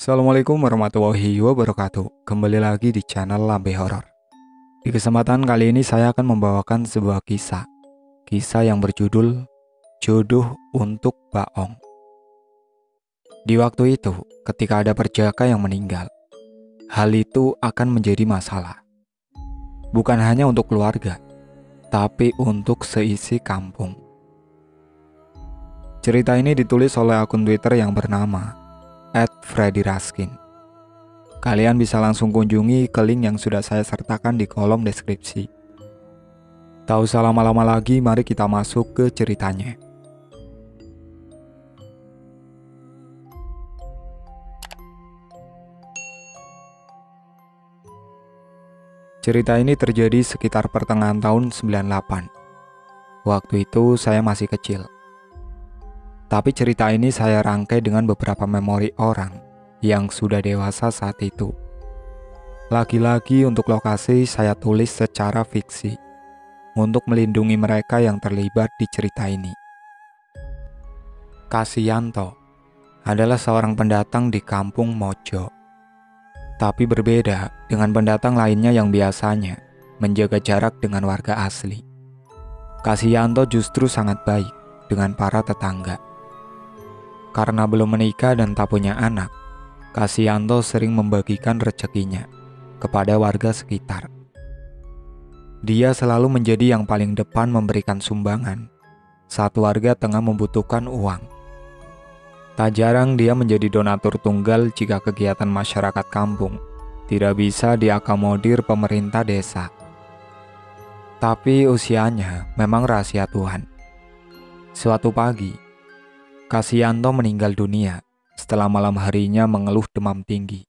Assalamualaikum warahmatullahi wabarakatuh. Kembali lagi di channel Lambe Horor. Di kesempatan kali ini saya akan membawakan sebuah kisah. Kisah yang berjudul Jodoh untuk Baong. Di waktu itu, ketika ada perjaka yang meninggal, hal itu akan menjadi masalah. Bukan hanya untuk keluarga, tapi untuk seisi kampung. Cerita ini ditulis oleh akun Twitter yang bernama @freddy_raskin. Kalian bisa langsung kunjungi ke link yang sudah saya sertakan di kolom deskripsi. Tak usah lama-lama lagi, mari kita masuk ke ceritanya. Cerita ini terjadi sekitar pertengahan tahun 98. Waktu itu saya masih kecil. Tapi cerita ini saya rangkai dengan beberapa memori orang yang sudah dewasa saat itu. Lagi-lagi untuk lokasi saya tulis secara fiksi untuk melindungi mereka yang terlibat di cerita ini. Kasyanto adalah seorang pendatang di kampung Mojo. Tapi berbeda dengan pendatang lainnya yang biasanya menjaga jarak dengan warga asli. Kasyanto justru sangat baik dengan para tetangga. Karena belum menikah dan tak punya anak, Kasyanto sering membagikan rezekinya kepada warga sekitar. Dia selalu menjadi yang paling depan memberikan sumbangan saat warga tengah membutuhkan uang. Tak jarang dia menjadi donatur tunggal jika kegiatan masyarakat kampung tidak bisa diakomodir pemerintah desa. Tapi usianya memang rahasia Tuhan. Suatu pagi, Kasyanto meninggal dunia setelah malam harinya mengeluh demam tinggi.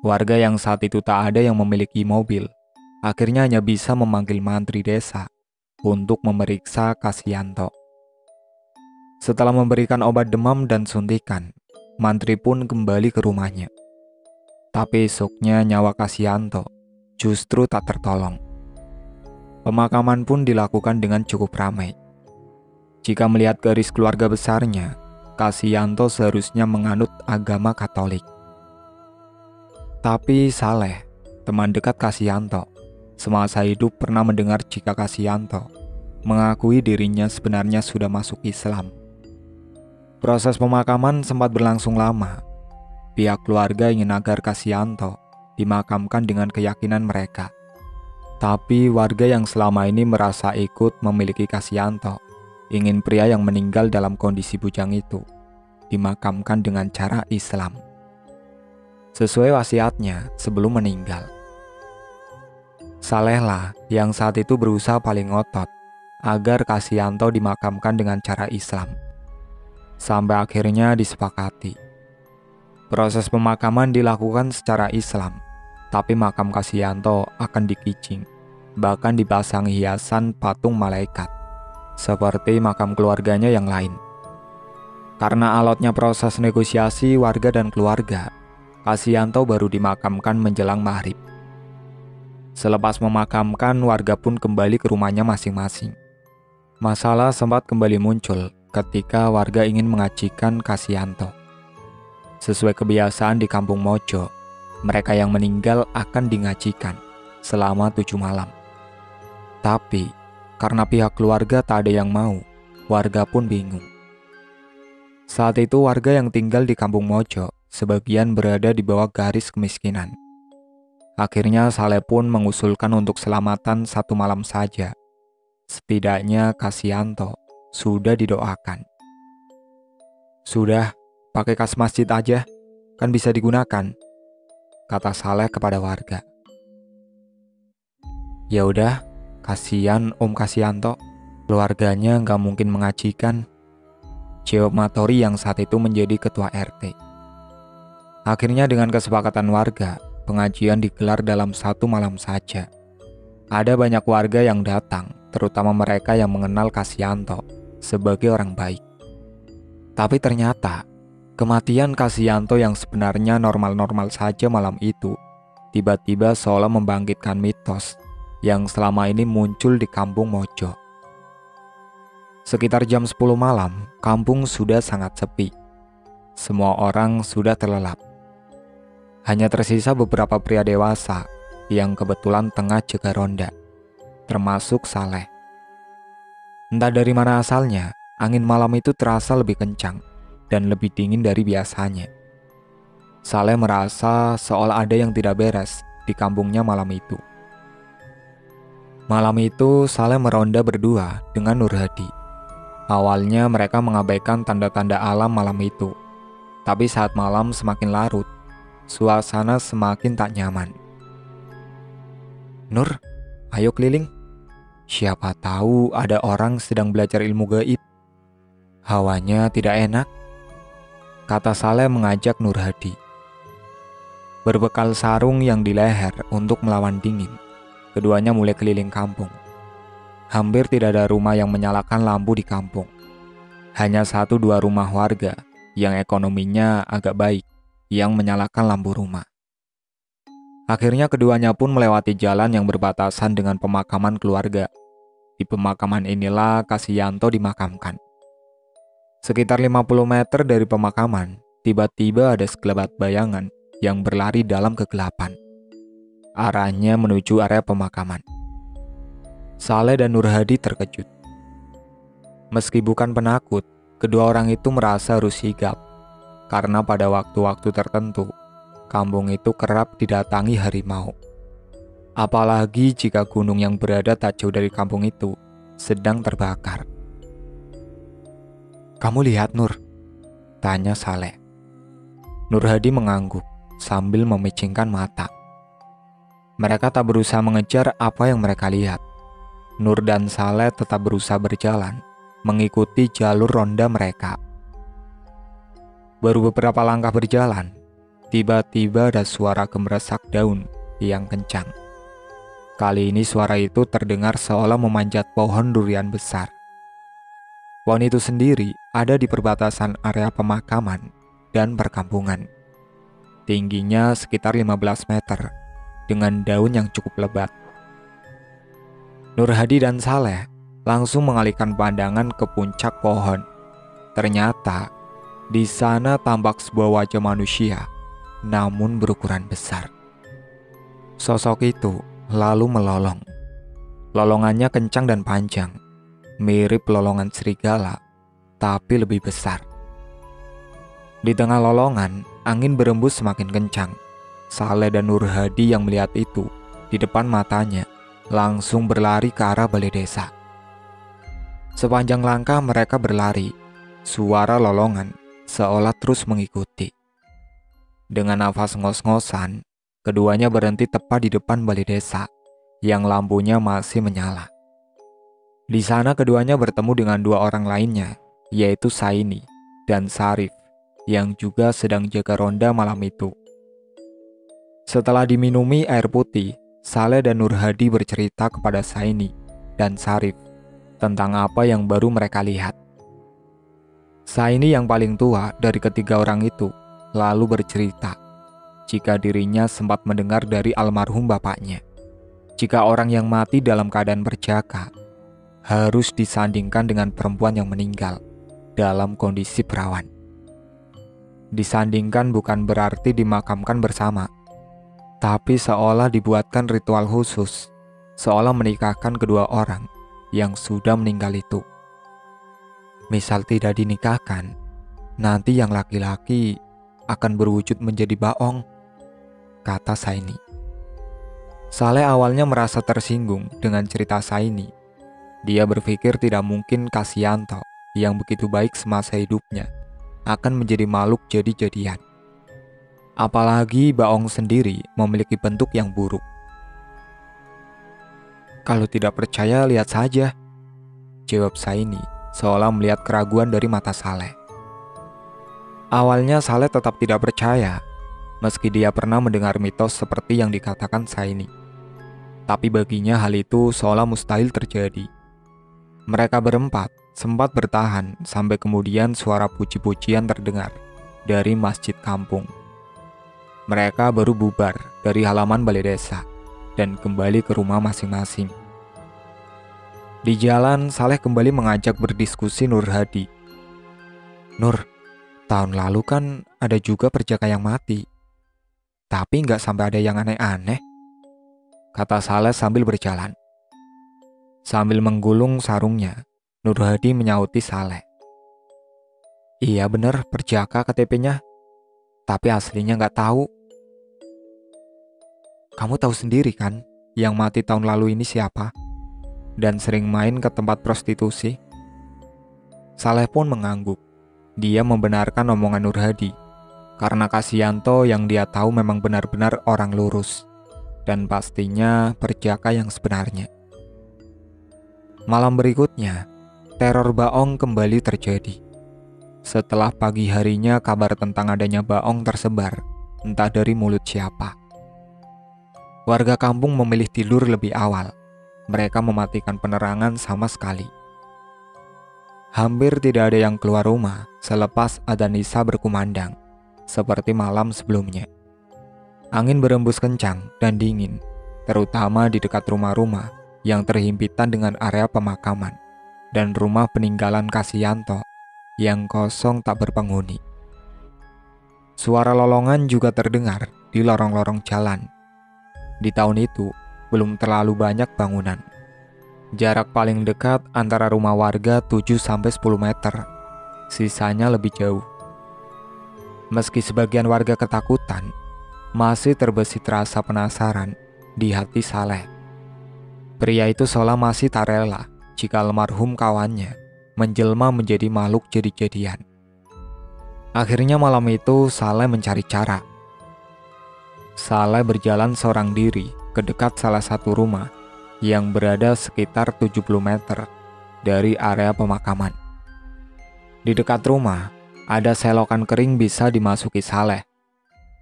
Warga yang saat itu tak ada yang memiliki mobil, akhirnya hanya bisa memanggil mantri desa untuk memeriksa Kasyanto. Setelah memberikan obat demam dan suntikan, mantri pun kembali ke rumahnya. Tapi esoknya nyawa Kasyanto justru tak tertolong. Pemakaman pun dilakukan dengan cukup ramai. Jika melihat garis keluarga besarnya, Kasyanto seharusnya menganut agama Katolik. Tapi Saleh, teman dekat Kasyanto, semasa hidup pernah mendengar jika Kasyanto mengakui dirinya sebenarnya sudah masuk Islam. Proses pemakaman sempat berlangsung lama. Pihak keluarga ingin agar Kasyanto dimakamkan dengan keyakinan mereka. Tapi warga yang selama ini merasa ikut memiliki Kasyanto ingin pria yang meninggal dalam kondisi bujang itu dimakamkan dengan cara Islam, sesuai wasiatnya sebelum meninggal. Salehlah yang saat itu berusaha paling ngotot agar Kasyanto dimakamkan dengan cara Islam. Sampai akhirnya disepakati. Proses pemakaman dilakukan secara Islam, tapi makam Kasyanto akan dikicing, bahkan dipasangi hiasan patung malaikat, seperti makam keluarganya yang lain. Karena alotnya proses negosiasi warga dan keluarga, Kasyanto baru dimakamkan menjelang maghrib. Selepas memakamkan, warga pun kembali ke rumahnya masing-masing. Masalah sempat kembali muncul ketika warga ingin mengajikan Kasyanto. Sesuai kebiasaan di kampung Mojo, mereka yang meninggal akan dingajikan selama 7 malam. Tapi karena pihak keluarga tak ada yang mau, warga pun bingung. Saat itu warga yang tinggal di kampung Mojo sebagian berada di bawah garis kemiskinan. Akhirnya Saleh pun mengusulkan untuk selamatan 1 malam saja. Setidaknya Kasyanto sudah didoakan. Sudah, pakai kas masjid aja, kan bisa digunakan, kata Saleh kepada warga. Ya udah, kasihan Om Kasyanto, keluarganya nggak mungkin mengajikan, jawab Matori yang saat itu menjadi ketua RT. Akhirnya dengan kesepakatan warga, pengajian digelar dalam 1 malam saja. Ada banyak warga yang datang, terutama mereka yang mengenal Kasyanto sebagai orang baik. Tapi ternyata kematian Kasyanto yang sebenarnya normal-normal saja malam itu tiba-tiba seolah membangkitkan mitos yang selama ini muncul di kampung Mojo. Sekitar jam 10 malam, kampung sudah sangat sepi. Semua orang sudah terlelap. Hanya tersisa beberapa pria dewasa yang kebetulan tengah jaga ronda, termasuk Saleh. Entah dari mana asalnya, angin malam itu terasa lebih kencang dan lebih dingin dari biasanya. Saleh merasa seolah ada yang tidak beres di kampungnya malam itu. Malam itu, Saleh meronda berdua dengan Nur Hadi. Awalnya mereka mengabaikan tanda-tanda alam malam itu. Tapi saat malam semakin larut, suasana semakin tak nyaman. "Nur, ayo keliling. Siapa tahu ada orang sedang belajar ilmu gaib. Hawanya tidak enak," kata Saleh mengajak Nur Hadi. Berbekal sarung yang di leher untuk melawan dingin, keduanya mulai keliling kampung. Hampir tidak ada rumah yang menyalakan lampu di kampung. Hanya 1-2 rumah warga yang ekonominya agak baik yang menyalakan lampu rumah. Akhirnya keduanya pun melewati jalan yang berbatasan dengan pemakaman keluarga. Di pemakaman inilah Kasyanto dimakamkan. Sekitar 50 meter dari pemakaman, tiba-tiba ada sekelebat bayangan yang berlari dalam kegelapan. Arahnya menuju area pemakaman. Saleh dan Nur Hadi terkejut. Meski bukan penakut, kedua orang itu merasa harus sigap, karena pada waktu-waktu tertentu, kampung itu kerap didatangi harimau. Apalagi jika gunung yang berada tak jauh dari kampung itu sedang terbakar. "Kamu lihat, Nur?" tanya Saleh. Nur Hadi mengangguk sambil memicingkan mata. Mereka tak berusaha mengejar apa yang mereka lihat. Nur dan Saleh tetap berusaha berjalan, mengikuti jalur ronda mereka. Baru beberapa langkah berjalan, tiba-tiba ada suara gemeresak daun yang kencang. Kali ini suara itu terdengar seolah memanjat pohon durian besar. Pohon itu sendiri ada di perbatasan area pemakaman dan perkampungan. Tingginya sekitar 15 meter, dengan daun yang cukup lebat. Nur Hadi dan Saleh langsung mengalihkan pandangan ke puncak pohon. Ternyata di sana tampak sebuah wajah manusia, namun berukuran besar. Sosok itu lalu melolong. Lolongannya kencang dan panjang, mirip lolongan serigala, tapi lebih besar. Di tengah lolongan, angin berembus semakin kencang. Saleh dan Nur Hadi yang melihat itu di depan matanya langsung berlari ke arah balai desa. Sepanjang langkah mereka berlari, suara lolongan seolah terus mengikuti. Dengan nafas ngos-ngosan, keduanya berhenti tepat di depan balai desa yang lampunya masih menyala. Di sana keduanya bertemu dengan 2 orang lainnya, yaitu Saini dan Sarif, yang juga sedang jaga ronda malam itu. Setelah diminumi air putih, Saleh dan Nur Hadi bercerita kepada Saini dan Sarif tentang apa yang baru mereka lihat. Saini yang paling tua dari ketiga orang itu lalu bercerita jika dirinya sempat mendengar dari almarhum bapaknya, jika orang yang mati dalam keadaan berjaka harus disandingkan dengan perempuan yang meninggal dalam kondisi perawan. Disandingkan bukan berarti dimakamkan bersama, tapi seolah dibuatkan ritual khusus, seolah menikahkan kedua orang yang sudah meninggal itu. Misal tidak dinikahkan, nanti yang laki-laki akan berwujud menjadi baong, kata Saini. Saleh awalnya merasa tersinggung dengan cerita Saini. Dia berpikir tidak mungkin Kasyanto yang begitu baik semasa hidupnya akan menjadi makhluk jadi-jadian. Apalagi baong sendiri memiliki bentuk yang buruk. "Kalau tidak percaya, lihat saja," jawab Saini, seolah melihat keraguan dari mata Saleh. Awalnya Saleh tetap tidak percaya, meski dia pernah mendengar mitos seperti yang dikatakan Saini. Tapi baginya hal itu seolah mustahil terjadi. Mereka berempat sempat bertahan sampai kemudian suara puji-pujian terdengar dari masjid kampung. Mereka baru bubar dari halaman balai desa dan kembali ke rumah masing-masing. Di jalan, Saleh kembali mengajak berdiskusi Nur Hadi. "Nur, tahun lalu kan ada juga perjaka yang mati. tapi nggak sampai ada yang aneh-aneh, kata Saleh sambil berjalan. Sambil menggulung sarungnya, Nur Hadi menyauti Saleh. Iya bener, perjaka KTP-nya, tapi aslinya nggak tahu. Kamu tahu sendiri kan, yang mati tahun lalu ini siapa? Dan sering main ke tempat prostitusi? Saleh pun mengangguk. Dia membenarkan omongan Nur Hadi, karena Kasyanto yang dia tahu memang benar-benar orang lurus, dan pastinya perjaka yang sebenarnya. Malam berikutnya, teror Baong kembali terjadi. Setelah pagi harinya kabar tentang adanya Baong tersebar, entah dari mulut siapa. Warga kampung memilih tidur lebih awal. Mereka mematikan penerangan sama sekali. Hampir tidak ada yang keluar rumah selepas adzan Isya berkumandang, seperti malam sebelumnya. Angin berembus kencang dan dingin, terutama di dekat rumah-rumah yang terhimpitan dengan area pemakaman dan rumah peninggalan Kasyanto yang kosong tak berpenghuni. Suara lolongan juga terdengar di lorong-lorong jalan. Di tahun itu, belum terlalu banyak bangunan. Jarak paling dekat antara rumah warga 7-10 meter, sisanya lebih jauh. Meski sebagian warga ketakutan, masih terbesit rasa penasaran di hati Saleh. Pria itu seolah masih tak rela jika almarhum kawannya menjelma menjadi makhluk jadi-jadian. Akhirnya malam itu Saleh mencari cara. Saleh berjalan seorang diri ke dekat salah satu rumah yang berada sekitar 70 meter dari area pemakaman. Di dekat rumah, ada selokan kering bisa dimasuki Saleh.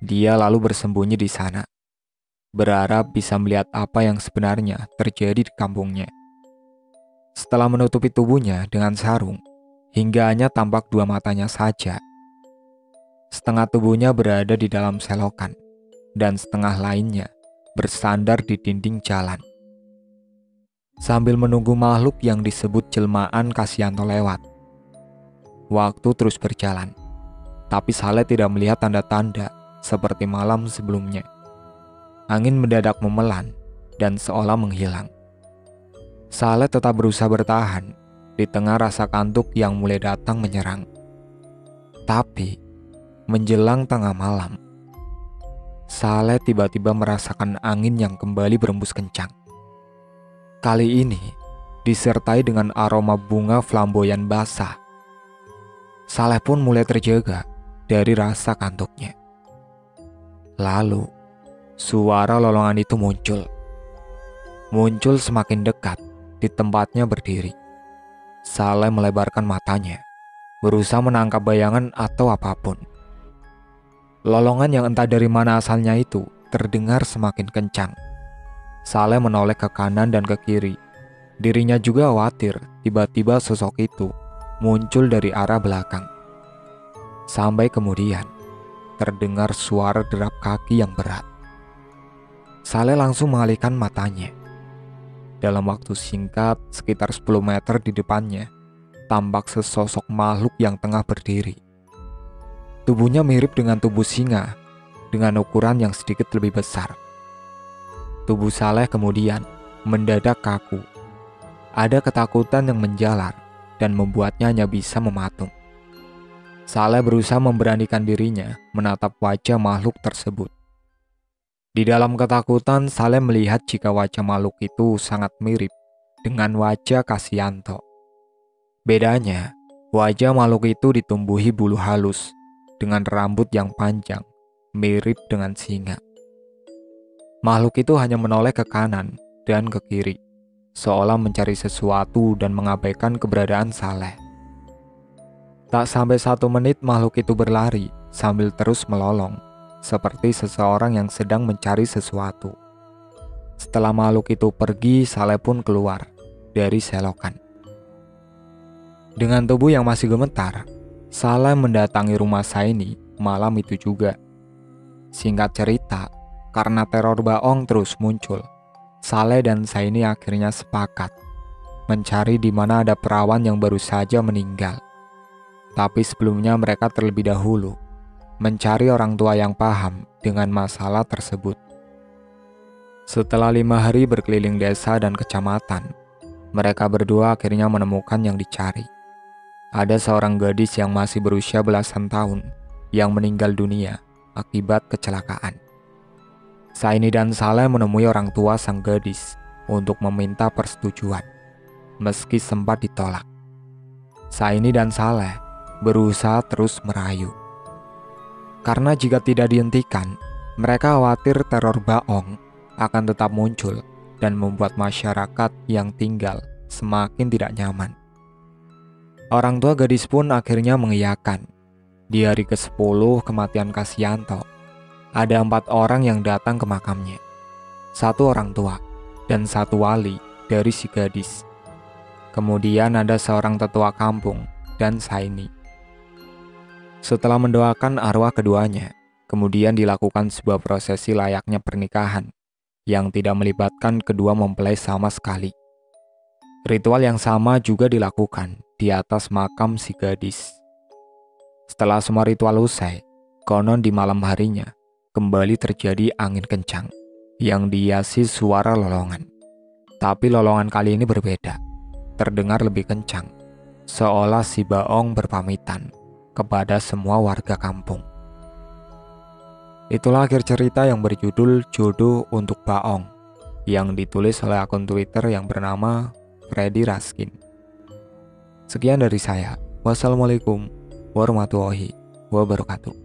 Dia lalu bersembunyi di sana, berharap bisa melihat apa yang sebenarnya terjadi di kampungnya. Setelah menutupi tubuhnya dengan sarung, hingga hanya tampak dua matanya saja. Setengah tubuhnya berada di dalam selokan, dan setengah lainnya bersandar di dinding jalan. Sambil menunggu makhluk yang disebut jelmaan Kasyanto lewat, waktu terus berjalan, tapi Saleh tidak melihat tanda-tanda seperti malam sebelumnya. Angin mendadak memelan dan seolah menghilang. Saleh tetap berusaha bertahan di tengah rasa kantuk yang mulai datang menyerang. Tapi, menjelang tengah malam, Saleh tiba-tiba merasakan angin yang kembali berembus kencang. Kali ini, disertai dengan aroma bunga flamboyan basah. Saleh pun mulai terjaga dari rasa kantuknya. Lalu, suara lolongan itu muncul. Muncul semakin dekat di tempatnya berdiri. Saleh melebarkan matanya, berusaha menangkap bayangan atau apapun. Lolongan yang entah dari mana asalnya itu terdengar semakin kencang. Saleh menoleh ke kanan dan ke kiri. Dirinya juga khawatir tiba-tiba sosok itu muncul dari arah belakang. Sampai kemudian terdengar suara derap kaki yang berat. Saleh langsung mengalihkan matanya. Dalam waktu singkat, sekitar 10 meter di depannya, tampak sesosok makhluk yang tengah berdiri. Tubuhnya mirip dengan tubuh singa, dengan ukuran yang sedikit lebih besar. Tubuh Saleh kemudian mendadak kaku. Ada ketakutan yang menjalar dan membuatnya hanya bisa mematung. Saleh berusaha memberanikan dirinya menatap wajah makhluk tersebut. Di dalam ketakutan, Saleh melihat jika wajah makhluk itu sangat mirip dengan wajah Kasyanto. Bedanya, wajah makhluk itu ditumbuhi bulu halus dengan rambut yang panjang, mirip dengan singa. Makhluk itu hanya menoleh ke kanan dan ke kiri, seolah mencari sesuatu dan mengabaikan keberadaan Saleh. Tak sampai 1 menit makhluk itu berlari sambil terus melolong, seperti seseorang yang sedang mencari sesuatu. Setelah makhluk itu pergi, Saleh pun keluar dari selokan. Dengan tubuh yang masih gemetar, Saleh mendatangi rumah Saini malam itu juga. Singkat cerita, karena teror Baong terus muncul, Saleh dan Saini akhirnya sepakat mencari di mana ada perawan yang baru saja meninggal. Tapi sebelumnya mereka terlebih dahulu mencari orang tua yang paham dengan masalah tersebut. Setelah 5 hari berkeliling desa dan kecamatan, mereka berdua akhirnya menemukan yang dicari. Ada seorang gadis yang masih berusia belasan tahun yang meninggal dunia akibat kecelakaan. Saini dan Saleh menemui orang tua sang gadis untuk meminta persetujuan, meski sempat ditolak. Saini dan Saleh berusaha terus merayu. Karena jika tidak dihentikan, mereka khawatir teror Baong akan tetap muncul dan membuat masyarakat yang tinggal semakin tidak nyaman. Orang tua gadis pun akhirnya mengiyakan. Di hari ke-10 kematian Kasyanto, ada 4 orang yang datang ke makamnya. 1 orang tua dan 1 wali dari si gadis. Kemudian ada seorang tetua kampung dan Saini. Setelah mendoakan arwah keduanya, kemudian dilakukan sebuah prosesi layaknya pernikahan yang tidak melibatkan kedua mempelai sama sekali. Ritual yang sama juga dilakukan di atas makam si gadis. Setelah semua ritual usai, konon di malam harinya kembali terjadi angin kencang yang dihiasi suara lolongan. Tapi lolongan kali ini berbeda, terdengar lebih kencang, seolah si Baong berpamitan kepada semua warga kampung. Itulah akhir cerita yang berjudul Jodoh untuk Baong, yang ditulis oleh akun Twitter yang bernama Freddy Raskin. Sekian dari saya. Wassalamualaikum warahmatullahi wabarakatuh.